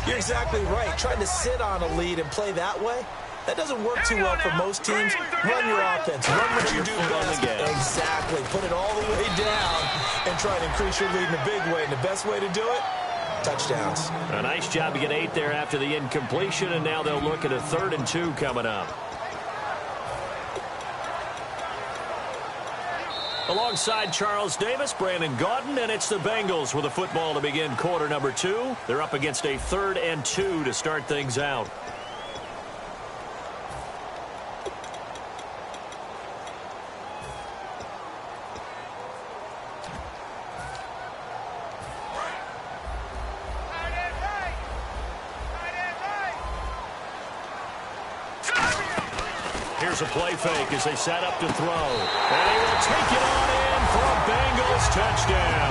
You're exactly right. Trying to sit on a lead and play that way, that doesn't work too well for most teams. Run your offense. Run what you do best. Exactly. Put it all the way down and try to increase your lead in a big way. And the best way to do it, touchdowns. A nice job to get 8 there after the incompletion, and now they'll look at a 3rd and 2 coming up. Alongside Charles Davis, Brandon Gaudin, and it's the Bengals with the football to begin quarter number 2. They're up against a 3rd and 2 to start things out. Here's a play fake as they set up to throw. And he will take it on in for a Bengals touchdown.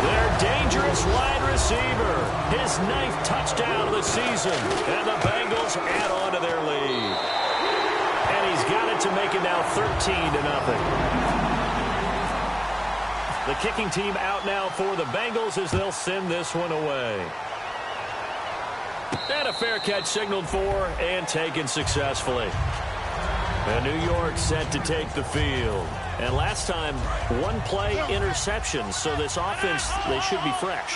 Their dangerous wide receiver. His 9th touchdown of the season. And the Bengals add on to their lead. And he's got it to make it now 13-0. The kicking team out now for the Bengals as they'll send this one away. And a fair catch signaled for and taken successfully. And New York set to take the field. And last time, 1-play interception. So this offense, they should be fresh.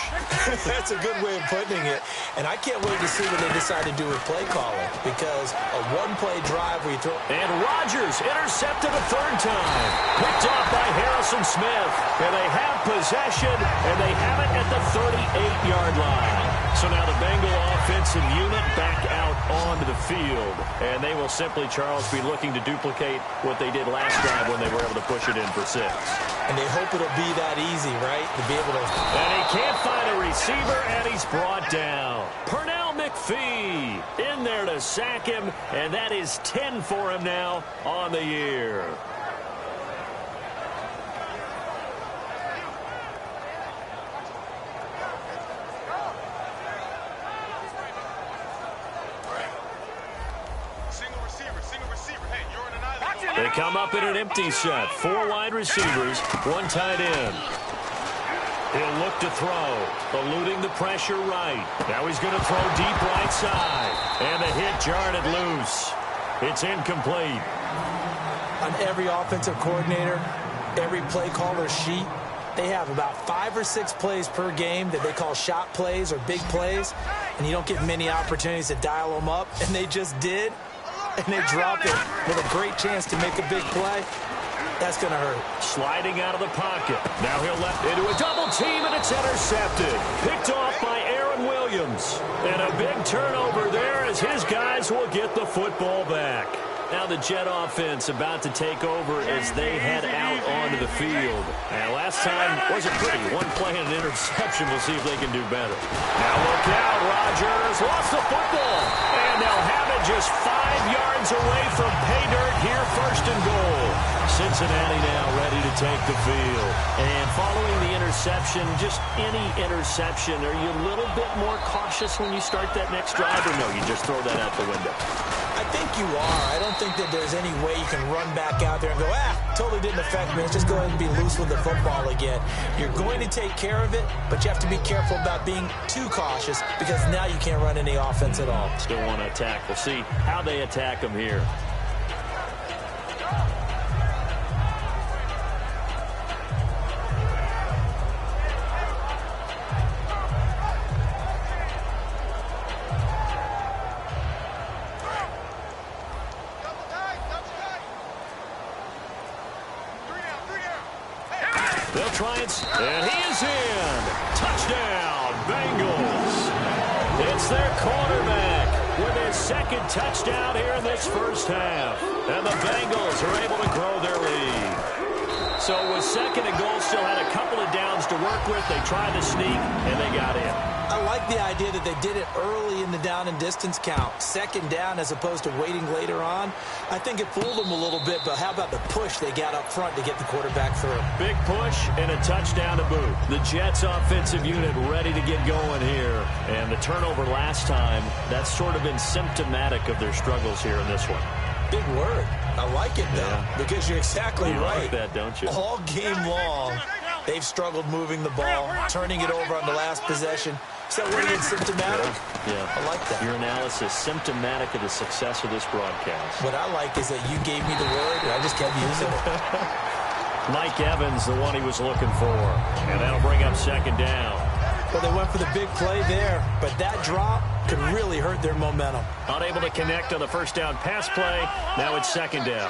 That's a good way of putting it. And I can't wait to see what they decide to do with play calling. Because a 1-play drive where you throw... And Rodgers intercepted a 3rd time. Picked off by Harrison Smith. And they have possession. And they have it at the 38-yard line. So now the Bengal offensive unit back out onto the field. And they will simply, Charles, be looking to duplicate what they did last drive when they were able to push it in for 6. And they hope it'll be that easy, right? To be able to... And he can't find a receiver, and he's brought down. Pernell McPhee in there to sack him, and that is 10 for him now on the year. They come up in an empty set. 4 wide receivers, 1 tight end. He'll look to throw, eluding the pressure right. Now he's going to throw deep right side. And the hit jarred it loose. It's incomplete. On every offensive coordinator, every play caller sheet, they have about 5 or 6 plays per game that they call shot plays or big plays. And you don't get many opportunities to dial them up. And they just did. And they dropped it with a great chance to make a big play. That's going to hurt. Sliding out of the pocket. Now he'll left into a double team, and it's intercepted. Picked off by Aaron Williams. And a big turnover there as his guys will get the football back. Now the Jet offense about to take over as they head out onto the field. And last time wasn't pretty. 1 play and an interception. We'll see if they can do better. Now look out. Rodgers lost the football. And they'll have it just 5 yards away from pay dirt here, 1st and goal. Cincinnati now ready to take the field. And following the interception, just any interception, are you a little bit more cautious when you start that next drive, or no, you just throw that out the window? I think you are. I don't think that there's any way you can run back out there and go, totally didn't affect me. Let's just go ahead and be loose with the football again. You're going to take care of it, but you have to be careful about being too cautious because now you can't run any offense at all. Still want to attack. We'll see how they attack them here. They'll try and he is in. Touchdown, Bengals. It's their quarterback with his 2nd touchdown here in this first half. And the Bengals are able to grow their lead. So with 2nd and goal, still had a couple of downs to work with. They tried to sneak, and they got in. I like the idea that they did it early in the down and distance count. 2nd down as opposed to waiting later on. I think it fooled them a little bit, but how about the push they got up front to get the quarterback through? Big push and a touchdown to boot. The Jets offensive unit ready to get going here. And the turnover last time, that's sort of been symptomatic of their struggles here in this one. Big word. I like it, though, because you're exactly right. You like that, don't you? All game long, they've struggled moving the ball, turning it over on the last possession. So we're getting symptomatic. Yeah. I like that. Your analysis symptomatic of the success of this broadcast. What I like is that you gave me the word, and I just kept using it. Mike Evans, the one he was looking for. And that'll bring up second down. Well, they went for the big play there, but that drop could really hurt their momentum. Unable to connect on the first down pass play. Now it's second down.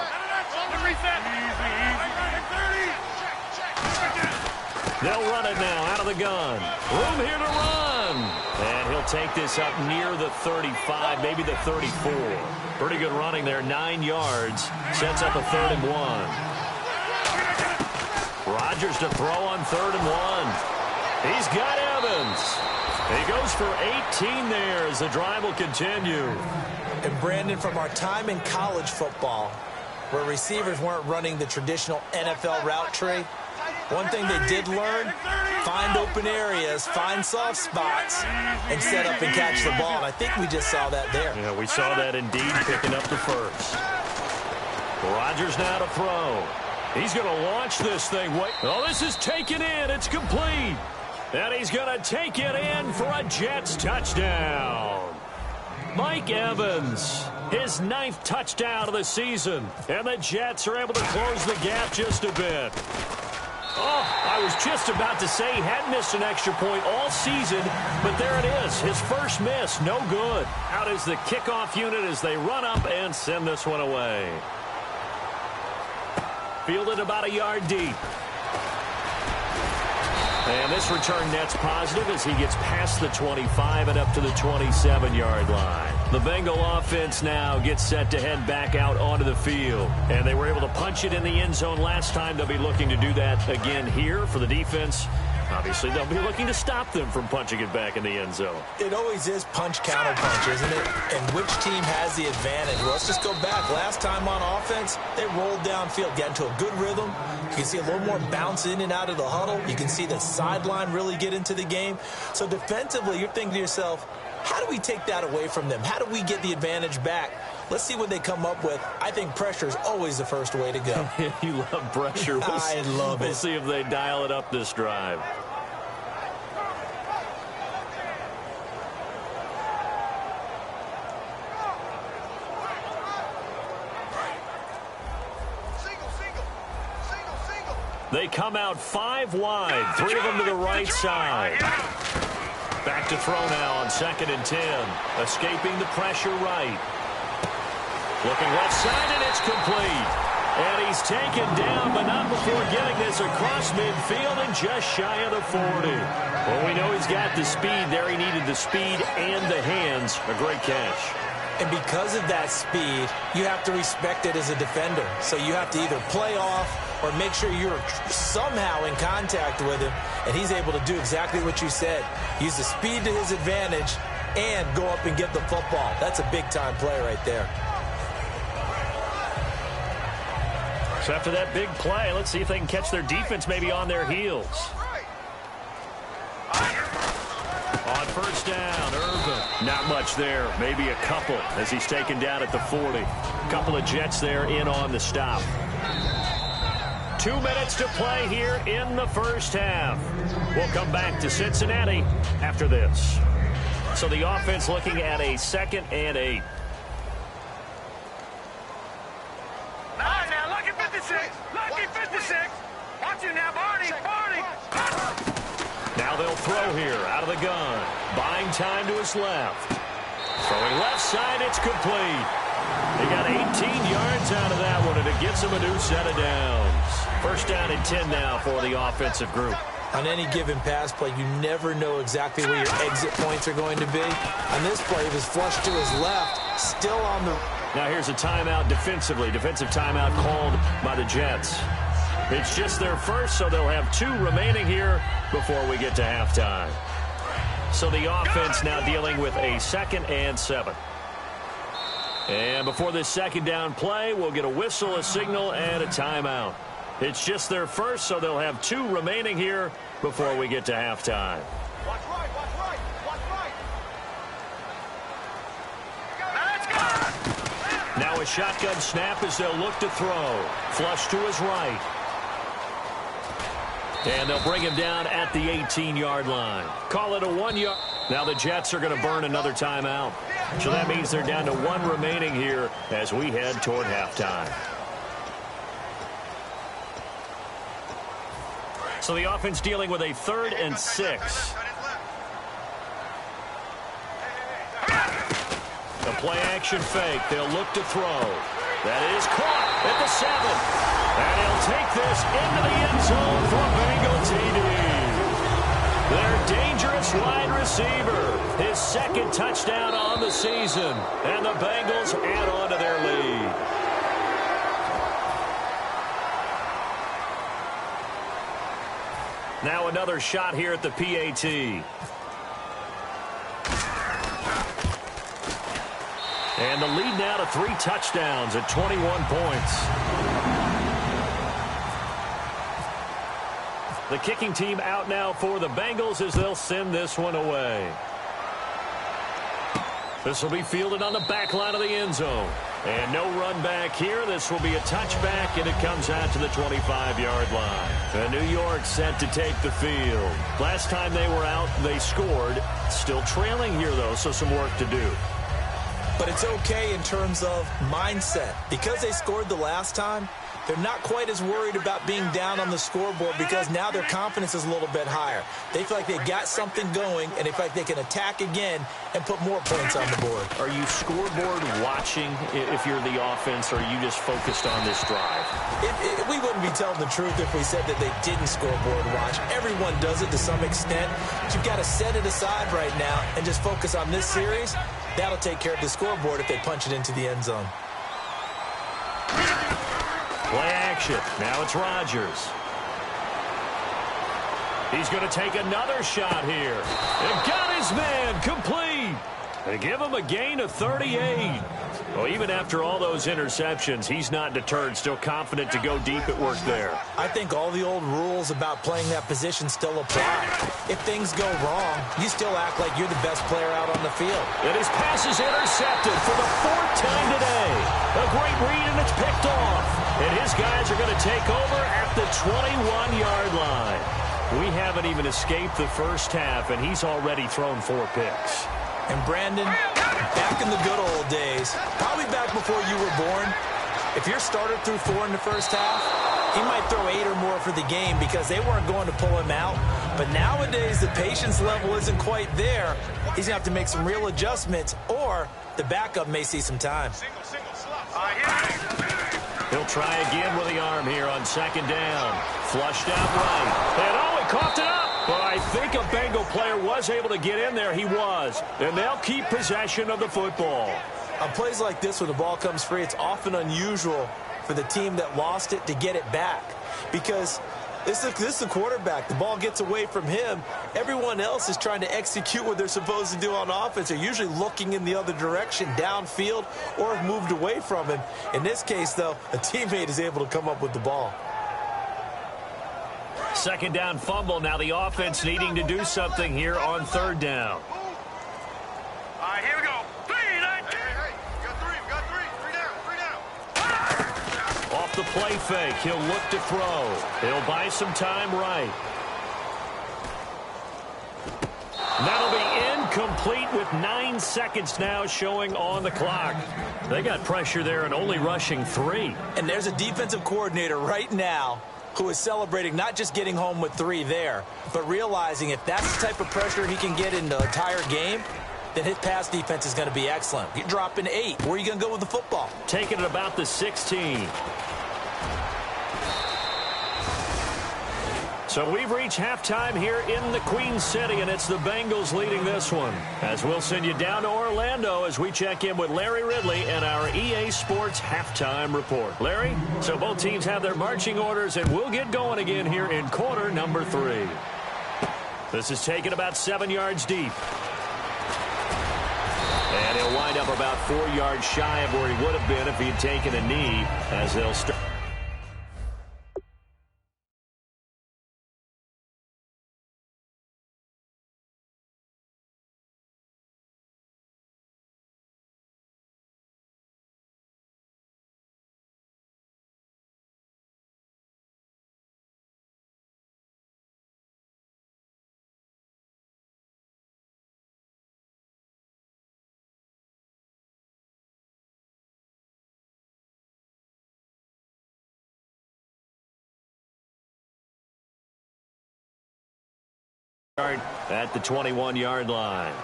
They'll run it now out of the gun. Room here to run. And he'll take this up near the 35, maybe the 34. Pretty good running there, 9 yards. Sets up a 3rd and 1. Rodgers to throw on 3rd and 1. He's got Evans. He goes for 18 there as the drive will continue. And Brandon, from our time in college football, where receivers weren't running the traditional NFL route tree, one thing they did learn, find open areas, find soft spots, and set up and catch the ball. And I think we just saw that there. Yeah, we saw that indeed, picking up the first. Rodgers now to throw. He's going to launch this thing. Wait. Oh, this is taken in. It's complete. And he's going to take it in for a Jets touchdown. Mike Evans, his 9th touchdown of the season. And the Jets are able to close the gap just a bit. Oh, I was just about to say he hadn't missed an extra point all season, but there it is. His first miss, no good. Out is the kickoff unit as they run up and send this one away. Fielded about a yard deep. And this return net's positive as he gets past the 25 and up to the 27-yard line. The Bengal offense now gets set to head back out onto the field. And they were able to punch it in the end zone last time. They'll be looking to do that again here for the defense. Obviously, they'll be looking to stop them from punching it back in the end zone. It always is punch-counter-punch, isn't it? And which team has the advantage? Well, let's just go back. Last time on offense, they rolled downfield, got into a good rhythm. You can see a little more bounce in and out of the huddle. You can see the sideline really get into the game. So defensively, you're thinking to yourself, how do we take that away from them? How do we get the advantage back? Let's see what they come up with. I think pressure is always the first way to go. You love pressure. I love it. We'll see if they dial it up this drive. They come out 5 wide, 3 of them to the right side. Back to throw now on 2nd and 10. Escaping the pressure right. Looking left side, and it's complete. And he's taken down, but not before getting this across midfield and just shy of the 40. Well, we know he's got the speed there. He needed the speed and the hands. A great catch. And because of that speed, you have to respect it as a defender. So you have to either play off or make sure you're somehow in contact with him, and he's able to do exactly what you said. Use the speed to his advantage and go up and get the football. That's a big-time play right there. So after that big play, let's see if they can catch their defense maybe on their heels. On first down, Irvin. Not much there, maybe a couple as he's taken down at the 40. Couple of Jets there in on the stop. 2 minutes to play here in the first half. We'll come back to Cincinnati after this. So the offense looking at a 2nd and 8. Now, lucky 56. Lucky 56. Watch you now, Barney. Now they'll throw here out of the gun. Buying time to his left. Throwing left side, it's complete. They got 18 yards out of that one, and it gets them a new set of downs. First down and 10 now for the offensive group. On any given pass play, you never know exactly where your exit points are going to be. On this play, he was flushed to his left, still on the... Now here's a timeout defensively. Defensive timeout called by the Jets. It's just their first, so they'll have 2 remaining here before we get to halftime. So the offense now dealing with a 2nd and 7. And before this second down play, we'll get a whistle, a signal, and a timeout. It's just their first, so they'll have 2 remaining here before we get to halftime. Watch right. Let's go. Now a shotgun snap as they'll look to throw. Flush to his right. And they'll bring him down at the 18-yard line. Call it a 1 yard. Now the Jets are going to burn another timeout. So that means they're down to one remaining here as we head toward halftime. So the offense dealing with a 3rd and 6. The play-action fake. They'll look to throw. That is caught at the 7. And he'll take this into the end zone for Bengal TD. Their dangerous wide receiver. His 2nd touchdown on the season. And the Bengals add on to their lead. Now another shot here at the PAT. And the lead now to 3 touchdowns at 21 points. The kicking team out now for the Bengals as they'll send this one away. This will be fielded on the back line of the end zone. And no run back here. This will be a touchback, and it comes out to the 25-yard line. And New York set to take the field. Last time they were out, they scored. Still trailing here, though, so some work to do. But it's okay in terms of mindset. Because they scored the last time, they're not quite as worried about being down on the scoreboard because now their confidence is a little bit higher. They feel like they've got something going, and they feel like they can attack again and put more points on the board. Are you scoreboard watching if you're the offense, or are you just focused on this drive? We wouldn't be telling the truth if we said that they didn't scoreboard watch. Everyone does it to some extent. But you've got to set it aside right now and just focus on this series. That'll take care of the scoreboard if they punch it into the end zone. Play action. Now it's Rodgers. He's going to take another shot here. And got his man complete. They give him a gain of 38. Well, even after all those interceptions, he's not deterred, still confident to go deep at work there. I think all the old rules about playing that position still apply. If things go wrong, you still act like you're the best player out on the field. And his pass is intercepted for the 4th time today. A great read, and it's picked off. And his guys are going to take over at the 21-yard line. We haven't even escaped the first half, and he's already thrown 4 picks. And Brandon, back in the good old days, probably back before you were born, if your starter threw 4 in the first half, he might throw 8 or more for the game because they weren't going to pull him out. But nowadays, the patience level isn't quite there. He's going to have to make some real adjustments, or the backup may see some time. He'll try again with the arm here on 2nd down. Flushed out right. And he coughed it up. But I think a Bengal player was able to get in there. He was. And they'll keep possession of the football. On plays like this, when the ball comes free, it's often unusual for the team that lost it to get it back. Because this is the quarterback. The ball gets away from him. Everyone else is trying to execute what they're supposed to do on offense. They're usually looking in the other direction, downfield, or have moved away from him. In this case, though, a teammate is able to come up with the ball. 2nd down fumble. Now the offense needing to do something here on 3rd down. All right, here we go. 3, 9, hey, we got 3. 3 down. Off the play fake, he'll look to throw. He'll buy some time right. That'll be incomplete with 9 seconds now showing on the clock. They got pressure there and only rushing 3. And there's a defensive coordinator right now who is celebrating not just getting home with 3 there, but realizing if that's the type of pressure he can get in the entire game, then his pass defense is going to be excellent. You're dropping 8. Where are you going to go with the football? Taking it about the 16. So we've reached halftime here in the Queen City, and it's the Bengals leading this one. As we'll send you down to Orlando as we check in with Larry Ridley and our EA Sports Halftime Report. Larry, so both teams have their marching orders, and we'll get going again here in quarter number 3. This is taken about 7 yards deep. And he'll wind up about 4 yards shy of where he would have been if he had taken a knee as they'll start. at the 21-yard line.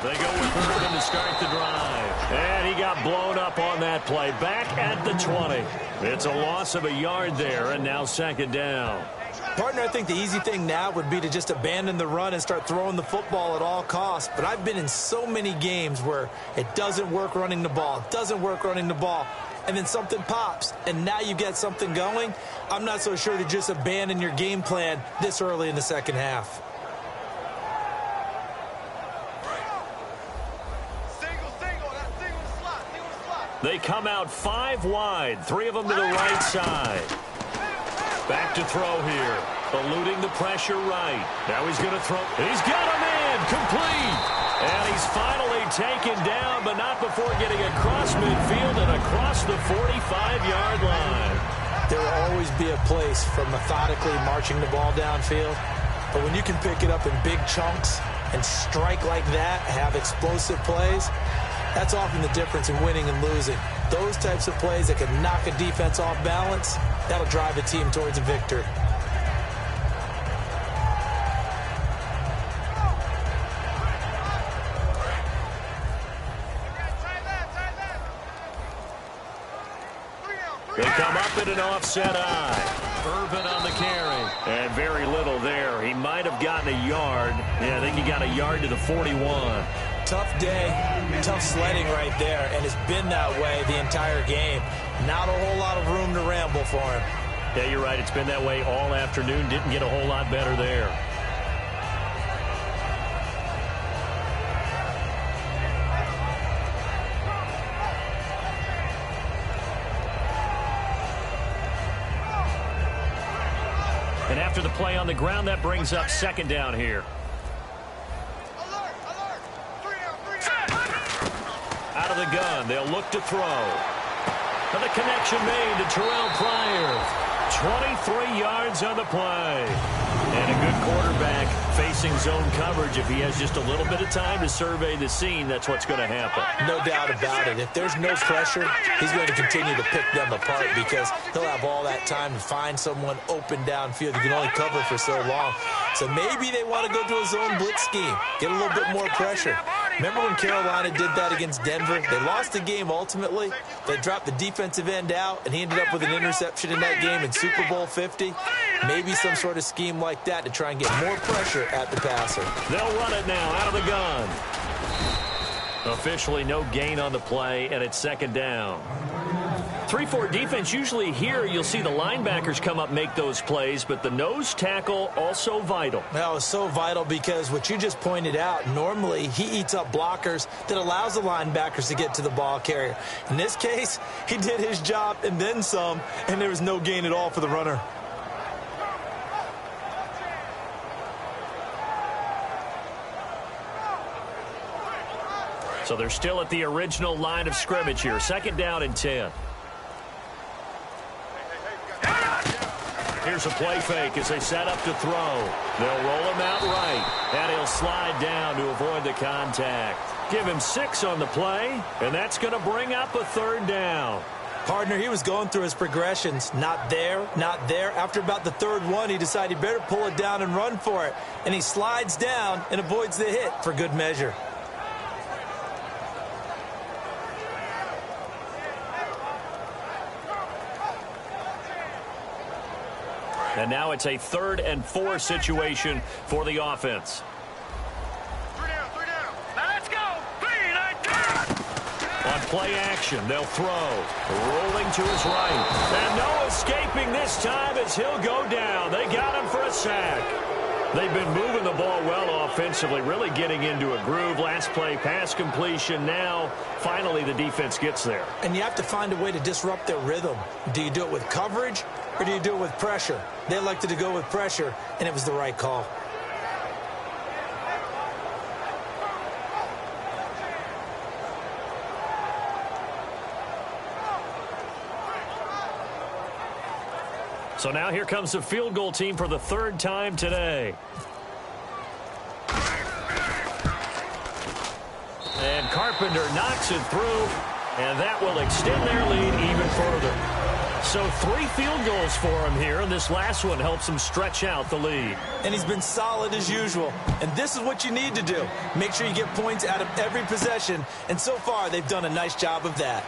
They go with Urban to start the drive. And he got blown up on that play. Back at the 20. It's a loss of a yard there, and now second down. Partner, I think the easy thing now would be to just abandon the run and start throwing the football at all costs. But I've been in so many games where it doesn't work running the ball. It doesn't work running the ball. And then something pops, and now you get something going. I'm not so sure to just abandon your game plan this early in the second half. They come out 5 wide, 3 of them to the right side. Back to throw here, eluding the pressure right. Now he's going to throw. He's got him in, complete. And he's finally taken down, but not before getting across midfield and across the 45-yard line. There will always be a place for methodically marching the ball downfield. But when you can pick it up in big chunks and strike like that, have explosive plays, that's often the difference in winning and losing. Those types of plays that can knock a defense off balance, that'll drive a team towards a victory. They come up in an offset eye. Urban on the carry. And very little there. He might have gotten a yard. Yeah, I think he got a yard to the 41. Tough day, tough sledding right there, and it's been that way the entire game. Not a whole lot of room to ramble for him. Yeah, you're right. It's been that way all afternoon. Didn't get a whole lot better there. And after the play on the ground, that brings up second down here. Out of the gun, they'll look to throw. And the connection made to Terrell Pryor. 23 yards on the play. And a good quarterback facing zone coverage. If he has just a little bit of time to survey the scene, that's what's going to happen. No doubt about it. If there's no pressure, he's going to continue to pick them apart because he'll have all that time to find someone open downfield. You can only cover for so long. So maybe they want to go to a zone blitz scheme, get a little bit more pressure. Remember when Carolina did that against Denver? They lost the game ultimately. They dropped the defensive end out, and he ended up with an interception in that game in Super Bowl 50. Maybe some sort of scheme like that to try and get more pressure at the passer. They'll run it now out of the gun. Officially no gain on the play, and it's second down. 3-4 defense, usually here you'll see the linebackers come up, make those plays, but the nose tackle also vital. Well, it's so vital because what you just pointed out, normally he eats up blockers that allows the linebackers to get to the ball carrier. In this case, he did his job and then some, and there was no gain at all for the runner. So they're still at the original line of scrimmage here. Second down and 10. Here's a play fake as they set up to throw. They'll roll him out right, and he'll slide down to avoid the contact. Give him 6 on the play, and that's going to bring up a third down. Partner, he was going through his progressions. Not there, not there. After about the third one, he decided he better pull it down and run for it. And he slides down and avoids the hit for good measure. And now it's a 3rd and 4 situation for the offense. 3 down. Now let's go. 3, 9, 10. On play action, they'll throw. Rolling to his right. And no escaping this time as he'll go down. They got him for a sack. They've been moving the ball well offensively, really getting into a groove. Last play, pass completion. Now, finally, the defense gets there. And you have to find a way to disrupt their rhythm. Do you do it with coverage or do you do it with pressure? They elected to go with pressure, and it was the right call. So now here comes the field goal team for the 3rd time today. Carpenter knocks it through, and that will extend their lead even further. So 3 field goals for him here, and this last one helps him stretch out the lead. And he's been solid as usual. And this is what you need to do. Make sure you get points out of every possession. And so far, they've done a nice job of that.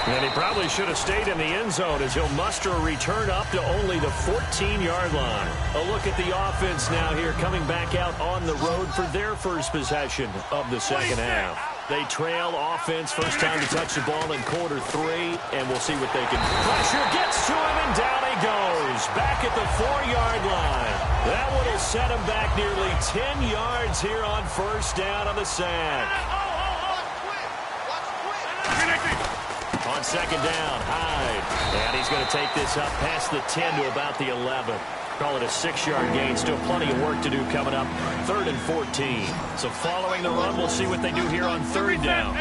And he probably should have stayed in the end zone as he'll muster a return up to only the 14-yard line. A look at the offense now here coming back out on the road for their first possession of the second half. They trail offense, first time to touch the ball in quarter 3, and we'll see what they can do. Pressure gets to him, and down he goes. Back at the 4-yard line. That one will set him back nearly 10 yards here on first down on the sack. On second down, Hyde. And he's going to take this up past the 10 to about the 11. Call it a 6-yard gain. Still plenty of work to do coming up. 3rd and 14. So following the run, we'll see what they do here on 3rd down.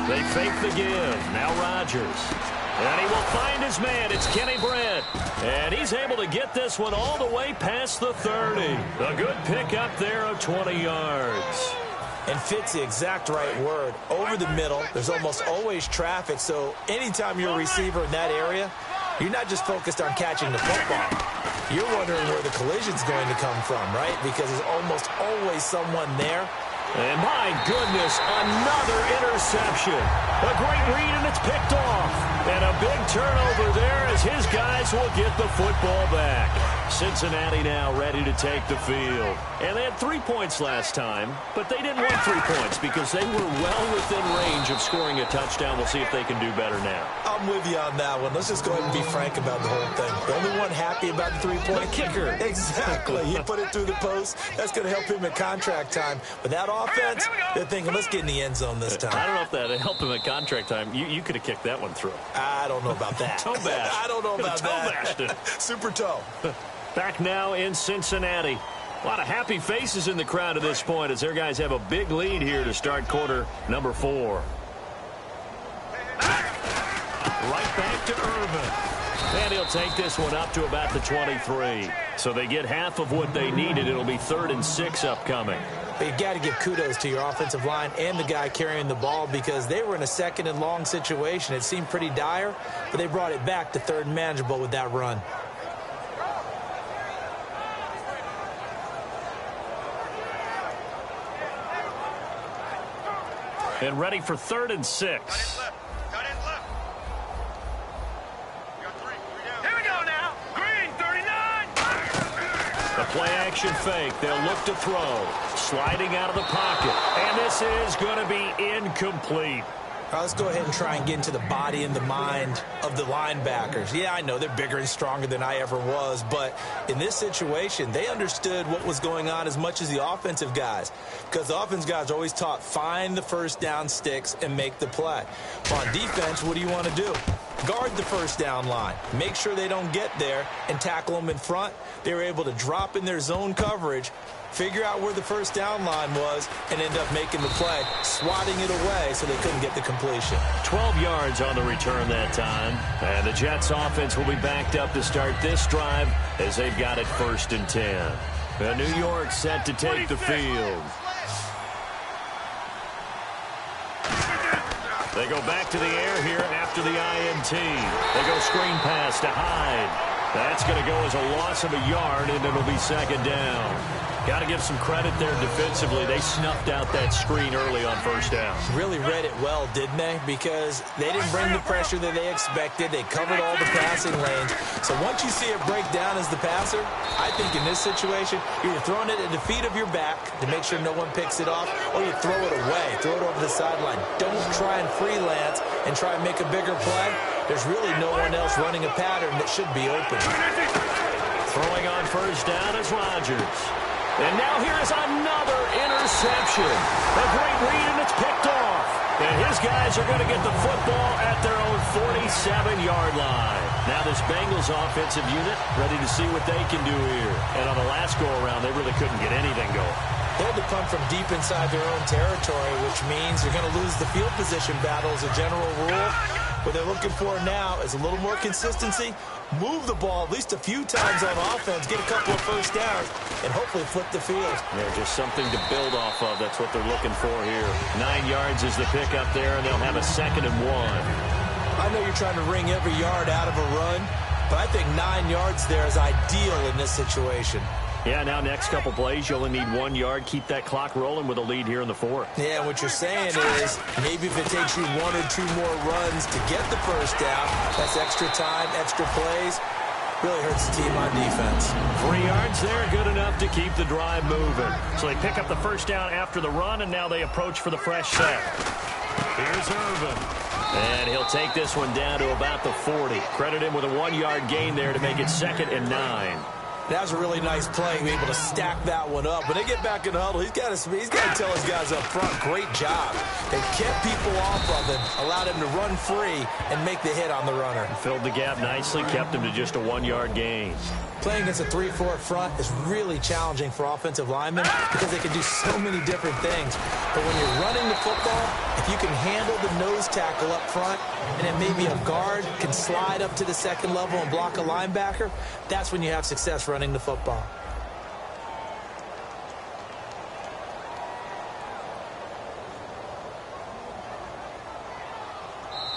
They fake the give. Now Rodgers. And he will find his man. It's Kenny Brett. And he's able to get this one all the way past the 30. A good pickup there of 20 yards. And fits the exact right word. Over the middle, there's almost always traffic, so anytime you're a receiver in that area, you're not just focused on catching the football. You're wondering where the collision's going to come from, right? Because there's almost always someone there. And my goodness, another interception. A great read, and it's picked off. And a big turnover there as his guys will get the football back. Cincinnati now ready to take the field. And they had 3 points last time, but they didn't want 3 points because they were well within range of scoring a touchdown. We'll see if they can do better now. I'm with you on that one. Let's just go ahead and be frank about the whole thing. The only one happy about the 3-point kicker. Exactly. He put it through the post. That's going to help him at contract time. But that offense, they're thinking, let's get in the end zone this time. I don't know if that helped him at contract time. You could have kicked that one through. I don't know about that. Toe bash. I don't know about that. Bashed it. Super toe. Back now in Cincinnati. A lot of happy faces in the crowd at this point as their guys have a big lead here to start quarter number 4. Right back to Irvin. And he'll take this one up to about the 23. So they get half of what they needed. It'll be 3rd and 6 upcoming. But you got to give kudos to your offensive line and the guy carrying the ball because they were in a 2nd and long situation. It seemed pretty dire, but they brought it back to 3rd and manageable with that run. And ready for 3rd and 6. Cut in left. We got 3 down. Here we go now. Green, 39. The play action fake. They'll look to throw. Sliding out of the pocket. And this is going to be incomplete. All right, let's go ahead and try and get into the body and the mind of the linebackers. Yeah, I know they're bigger and stronger than I ever was, but in this situation, they understood what was going on as much as the offensive guys because the offensive guys are always taught, find the first down sticks and make the play. On defense, what do you want to do? Guard the first down line. Make sure they don't get there and tackle them in front. They were able to drop in their zone coverage, figure out where the first down line was, and end up making the play, swatting it away so they couldn't get the completion. 12 yards on the return that time. And the Jets offense will be backed up to start this drive as they've got it 1st and 10. And New York set to take the field. They go back to the air here after the INT. They go screen pass to Hyde. That's going to go as a loss of a yard, and it'll be 2nd down. Got to give some credit there defensively. They snuffed out that screen early on first down. Really read it well, didn't they? Because they didn't bring the pressure that they expected. They covered all the passing lanes. So once you see it break down as the passer, I think in this situation, you're throwing it at the feet of your back to make sure no one picks it off, or you throw it away, throw it over the sideline. Don't try and freelance and try and make a bigger play. There's really no one else running a pattern that should be open. Throwing on first down is Rodgers. And now here is another interception. A great read, and it's picked off. And his guys are going to get the football at their own 47-yard line. Now this Bengals offensive unit ready to see what they can do here. And on the last go-around, they really couldn't get anything going. They had to punt from deep inside their own territory, which means you're going to lose the field position battle as a general rule. What they're looking for now is a little more consistency, move the ball at least a few times on offense, get a couple of first downs, and hopefully flip the field. Yeah, just something to build off of. That's what they're looking for here. 9 yards is the pickup there, and they'll have a 2nd and 1. I know you're trying to wring every yard out of a run, but I think 9 yards there is ideal in this situation. Yeah, now next couple plays, you only need 1 yard. Keep that clock rolling with a lead here in the 4th. Yeah, what you're saying is maybe if it takes you 1 or 2 more runs to get the first down, that's extra time, extra plays. Really hurts the team on defense. 3 yards there, good enough to keep the drive moving. So they pick up the first down after the run, and now they approach for the fresh set. Here's Irvin. And he'll take this one down to about the 40. Credit him with a 1-yard gain there to make it 2nd and 9. That was a really nice play, be able to stack that one up. When they get back in the huddle, he's got to tell his guys up front, great job. They kept people off of him, allowed him to run free and make the hit on the runner. Filled the gap nicely, kept him to just a 1-yard gain. Playing against a 3-4 front is really challenging for offensive linemen because they can do so many different things. But when you're running the football, if you can handle the nose tackle up front, and then maybe a guard can slide up to the 2nd level and block a linebacker, that's when you have success running the football.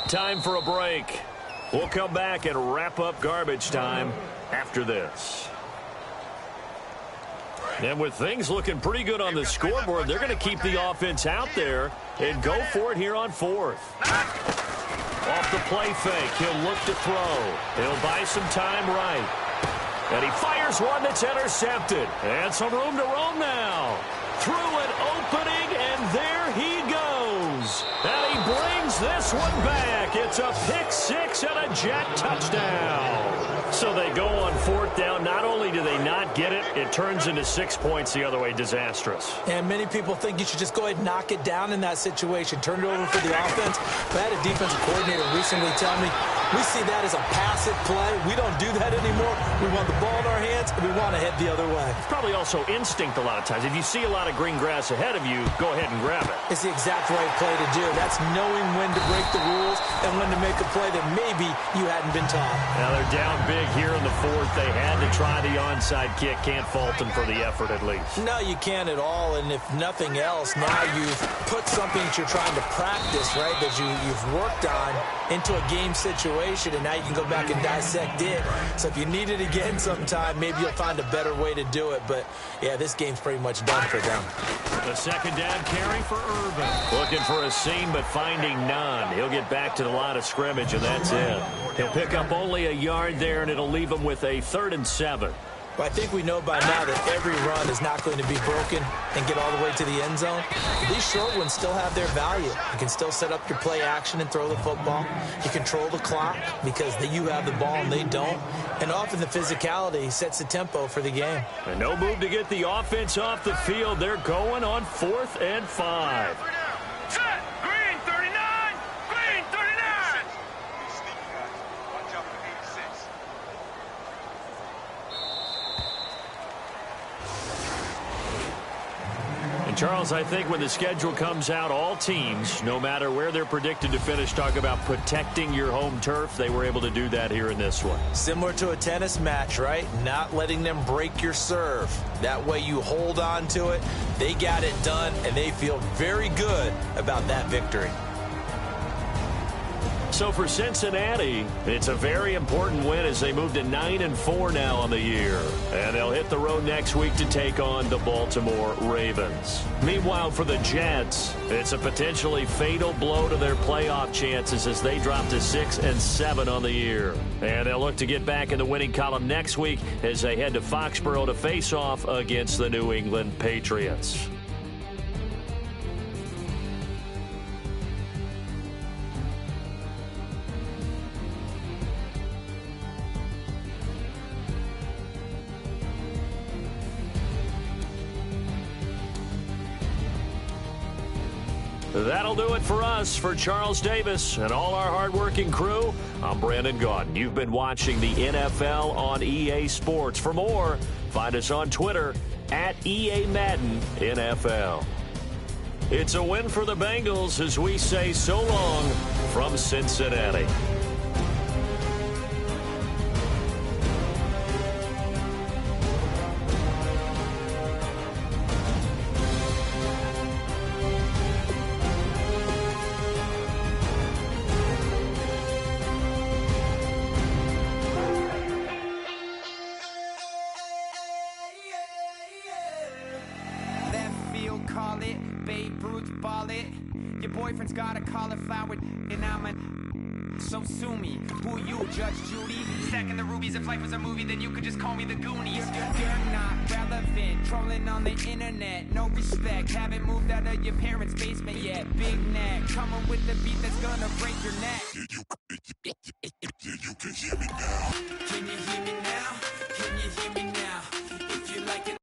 Time for a break. We'll come back and wrap up garbage time after this. And with things looking pretty good on the scoreboard, they're going to keep the offense out there and go for it here on 4th. Off the play fake, he'll look to throw. He'll buy some time right. And he fires one that's intercepted. And some room to roam now. Through an opening, and there he goes. And he brings this one back. It's a pick 6 and a Jet touchdown. So they go on 4th down. Not only do they not get it, it turns into 6 points the other way. Disastrous. And many people think you should just go ahead and knock it down in that situation. Turn it over for the offense. But I had a defensive coordinator recently tell me, we see that as a passive play. We don't do that anymore. We want the ball in our hands, and we want to head the other way. It's probably also instinct a lot of times. If you see a lot of green grass ahead of you, go ahead and grab it. It's the exact right play to do. That's knowing when to break the rules and when to make a play that maybe you hadn't been taught. Now they're down big here in the 4th. They had to try the onside kick. Can't fault them for the effort at least. No, you can't at all. And if nothing else, now you've put something that you're trying to practice, right, that you've worked on into a game situation, and now you can go back and dissect it. So if you need it again sometime, maybe you'll find a better way to do it. But, yeah, this game's pretty much done for them. The 2nd down carry for Irvin. Looking for a seam, but finding none. He'll get back to the line of scrimmage, and that's it. He'll pick up only a yard there, and it'll leave him with a 3rd and 7. But I think we know by now that every run is not going to be broken and get all the way to the end zone. These short ones still have their value. You can still set up your play action and throw the football. You control the clock because you have the ball and they don't. And often the physicality sets the tempo for the game. And no move to get the offense off the field. They're going on 4th and 5. Set! Green 39! Green 39! Watch out for 86. And Charles, I think when the schedule comes out, all teams, no matter where they're predicted to finish, talk about protecting your home turf. They were able to do that here in this one. Similar to a tennis match, right? Not letting them break your serve. That way you hold on to it. They got it done, and they feel very good about that victory. So for Cincinnati, it's a very important win as they move to 9-4 now on the year. And they'll hit the road next week to take on the Baltimore Ravens. Meanwhile, for the Jets, it's a potentially fatal blow to their playoff chances as they drop to 6-7 on the year. And they'll look to get back in the winning column next week as they head to Foxborough to face off against the New England Patriots. That'll do it for us. For Charles Davis and all our hardworking crew, I'm Brandon Gaudin. You've been watching the NFL on EA Sports. For more, find us on Twitter @EA Madden NFL. It's a win for the Bengals as we say so long from Cincinnati. Call it, Babe Ruth ball it. Your boyfriend's got a cauliflower and I'm so sue me. Who you, Judge Judy? Stacking the rubies. If life was a movie, then you could just call me the Goonies. You're not relevant, trolling on the internet. No respect, haven't moved out of your parents' basement yet. Big neck, coming with the beat that's gonna break your neck. You can hear me now. Can you hear me now? Can you hear me now? If you like it.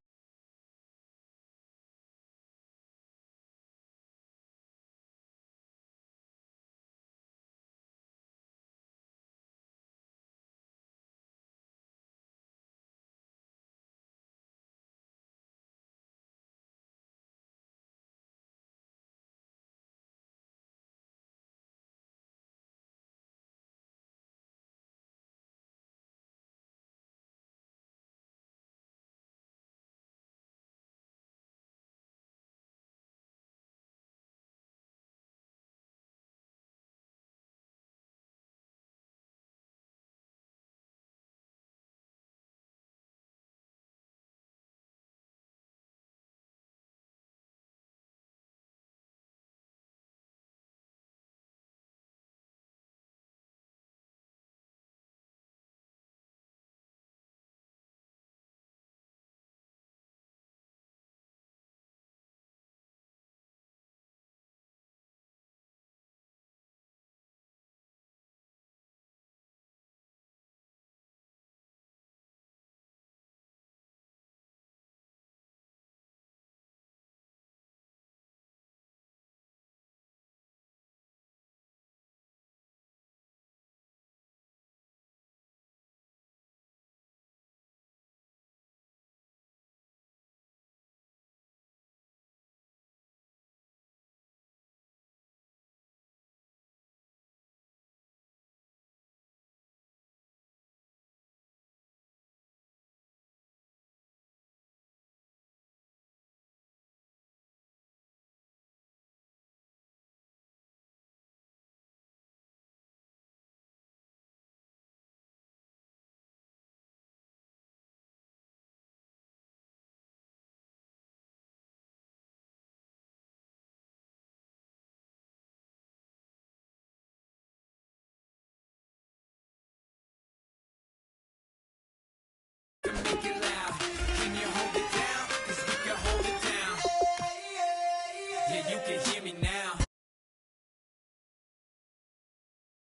Make it loud. Can you hold it down? 'Cause we can hold it down. Yeah, you can hear me now.